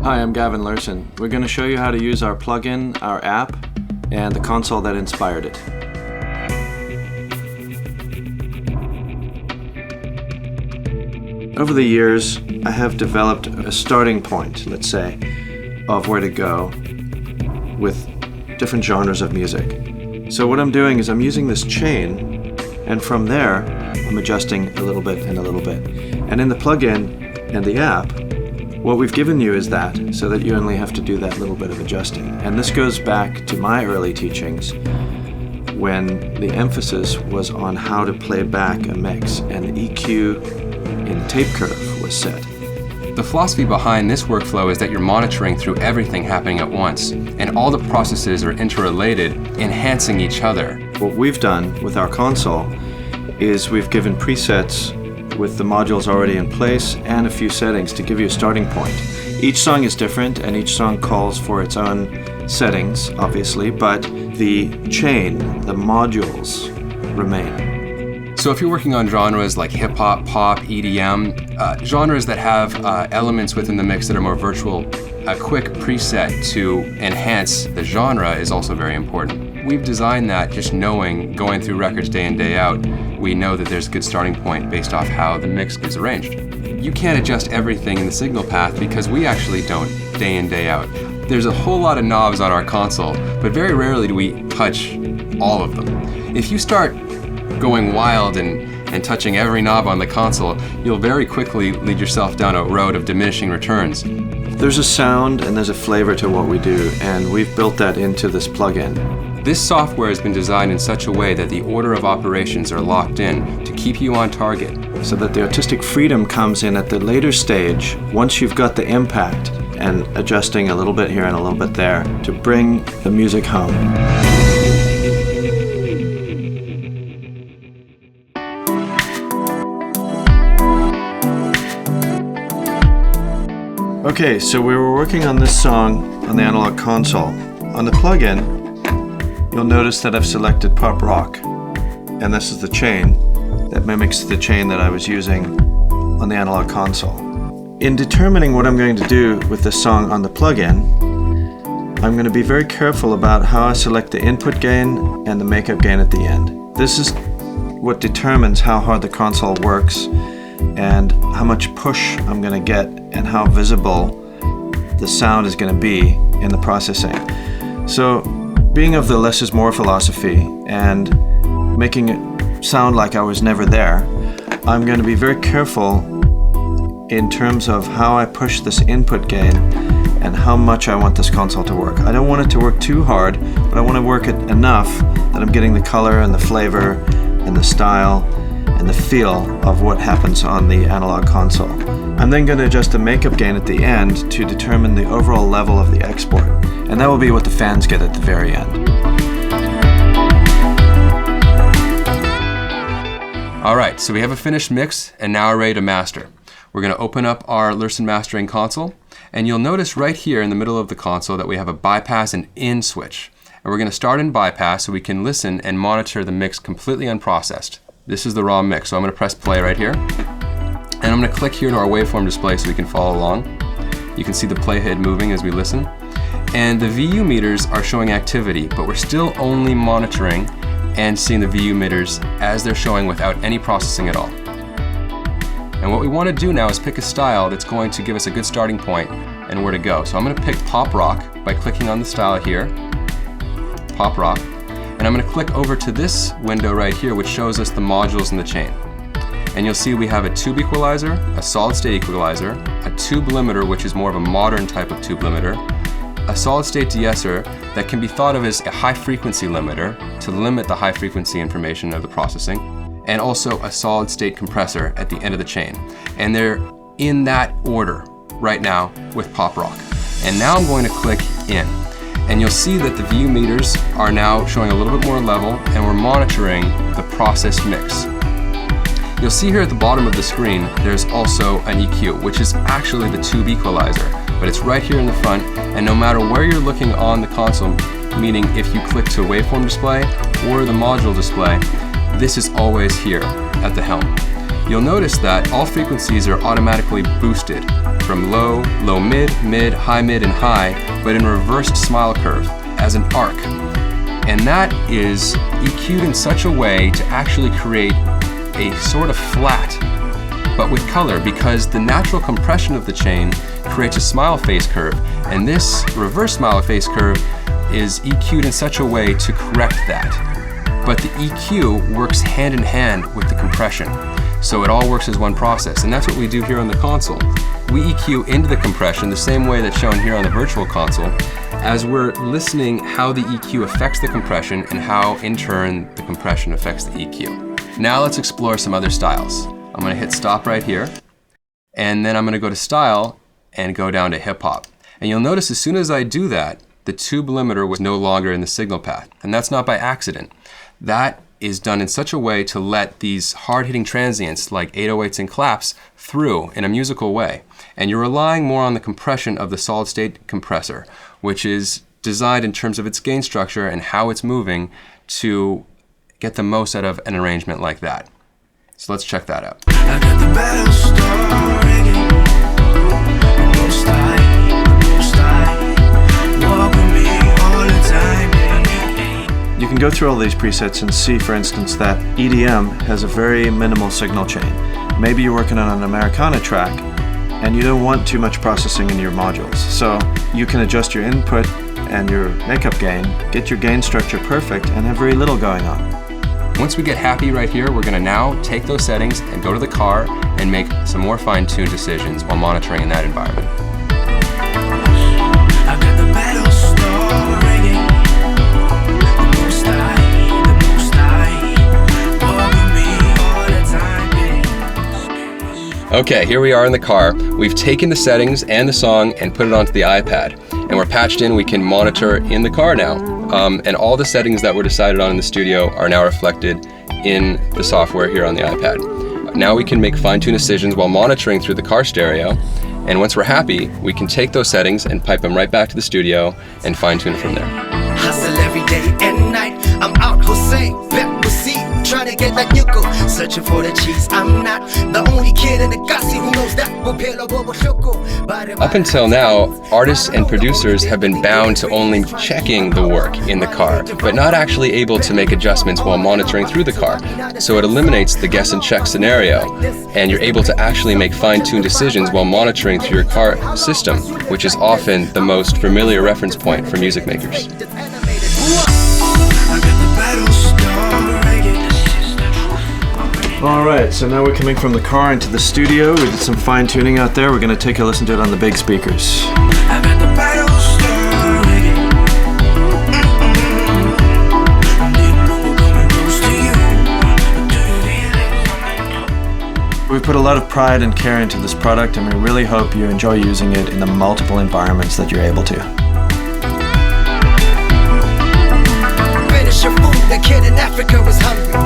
Hi, I'm Gavin Lurssen. We're going to show you how to use our plugin, our app, and the console that inspired it. Over the years, I have developed a starting point, let's say, of where to go with different genres of music. So what I'm doing is I'm using this chain, and from there, I'm adjusting a little bit and a little bit. And in the plugin and the app, what we've given you is that, so that you only have to do that little bit of adjusting. And this goes back to my early teachings when the emphasis was on how to play back a mix, and the EQ in the tape curve was set. The philosophy behind this workflow is that you're monitoring through everything happening at once, and all the processes are interrelated, enhancing each other. What we've done with our console is we've given presets with the modules already in place and a few settings to give you a starting point. Each song is different and each song calls for its own settings, obviously, but the chain, the modules, remain. So if you're working on genres like hip-hop, pop, EDM, genres that have elements within the mix that are more virtual, a quick preset to enhance the genre is also very important. We've designed that just knowing, going through records day in, day out, we know that there's a good starting point based off how the mix is arranged. You can't adjust everything in the signal path because we actually don't day in, day out. There's a whole lot of knobs on our console, but very rarely do we touch all of them. If you start going wild and touching every knob on the console, you'll very quickly lead yourself down a road of diminishing returns. There's a sound and there's a flavor to what we do, and we've built that into this plugin. This software has been designed in such a way that the order of operations are locked in to keep you on target. So that the artistic freedom comes in at the later stage, once you've got the impact, and adjusting a little bit here and a little bit there to bring the music home. Okay, so we were working on this song on the analog console. On the plugin, you'll notice that I've selected pop rock, and this is the chain that mimics the chain that I was using on the analog console. In determining what I'm going to do with this song on the plugin, I'm going to be very careful about how I select the input gain and the makeup gain at the end. This is what determines how hard the console works and how much push I'm going to get and how visible the sound is going to be in the processing. So, being of the less is more philosophy and making it sound like I was never there, I'm going to be very careful in terms of how I push this input gain and how much I want this console to work. I don't want it to work too hard, but I want to work it enough that I'm getting the color and the flavor and the style and the feel of what happens on the analog console. I'm then going to adjust the makeup gain at the end to determine the overall level of the export, and that will be what the fans get at the very end. Alright, so we have a finished mix and now we're ready to master. We're going to open up our Lurssen Mastering Console, and you'll notice right here in the middle of the console that we have a bypass and in switch. And we're going to start in bypass so we can listen and monitor the mix completely unprocessed. This is the raw mix, so I'm going to press play right here. And I'm going to click here to our waveform display so we can follow along. You can see the playhead moving as we listen. And the VU meters are showing activity, but we're still only monitoring and seeing the VU meters as they're showing without any processing at all. And what we want to do now is pick a style that's going to give us a good starting point and where to go. So I'm going to pick pop rock by clicking on the style here, pop rock. And I'm going to click over to this window right here, which shows us the modules in the chain. And you'll see we have a tube equalizer, a solid state equalizer, a tube limiter, which is more of a modern type of tube limiter, a solid state deesser that can be thought of as a high frequency limiter to limit the high frequency information of the processing, and also a solid state compressor at the end of the chain. And they're in that order right now with pop rock. And now I'm going to click in. And you'll see that the VU meters are now showing a little bit more level, and we're monitoring the processed mix. You'll see here at the bottom of the screen, there's also an EQ, which is actually the tube equalizer, but it's right here in the front, and no matter where you're looking on the console, meaning if you click to waveform display or the module display, this is always here at the helm. you'll notice that all frequencies are automatically boosted from low, low mid, mid, and high, but in reversed smile curve as an arc. And that is EQ'd in such a way to actually create a sort of flat, but with color, because the natural compression of the chain creates a smile face curve, and this reverse smile face curve is EQ'd in such a way to correct that. But the EQ works hand in hand with the compression. So it all works as one process, and that's what we do here on the console. We EQ into the compression the same way that's shown here on the virtual console, as we're listening how the EQ affects the compression and how, in turn, the compression affects the EQ. Now let's explore some other styles. I'm gonna hit stop right here, and then I'm gonna go to style and go down to hip hop. And you'll notice as soon as I do that, the tube limiter was no longer in the signal path, and that's not by accident. That is done in such a way to let these hard-hitting transients like 808s and claps through in a musical way. And you're relying more on the compression of the solid-state compressor, which is designed in terms of its gain structure and how it's moving to get the most out of an arrangement like that. So let's check that out. I got the battle started. Walk with me all the time. You can go through all these presets and see, for instance, that EDM has a very minimal signal chain. Maybe you're working on an Americana track and you don't want too much processing in your modules. So you can adjust your input and your makeup gain, get your gain structure perfect, and have very little going on. Once we get happy right here, we're gonna now take those settings and go to the car and make some more fine-tuned decisions while monitoring in that environment. I got the battle started. The most I, walk with me all the time. Okay, here we are in the car. We've taken the settings and the song and put it onto the iPad. And we're patched in, we can monitor in the car now. And all the settings that were decided on in the studio are now reflected in the software here on the iPad. Now we can make fine-tuned decisions while monitoring through the car stereo. And once we're happy, we can take those settings and pipe them right back to the studio and fine-tune from there. Hustle every day and night. I'm out, Jose, back with C, trying to get that nickel, searching for the cheese. I'm not the only kid in the Gassi who knows that. Up until now, artists and producers have been bound to only checking the work in the car, but not actually able to make adjustments while monitoring through the car. So it eliminates the guess and check scenario, and you're able to actually make fine-tuned decisions while monitoring through your car system, which is often the most familiar reference point for music makers. Alright, so now we're coming from the car into the studio. We did some fine tuning out there. We're going to take a listen to it on the big speakers. I got the battle started. We put a lot of pride and care into this product, and we really hope you enjoy using it in the multiple environments that you're able to. Finish your food, the kid in Africa was hungry.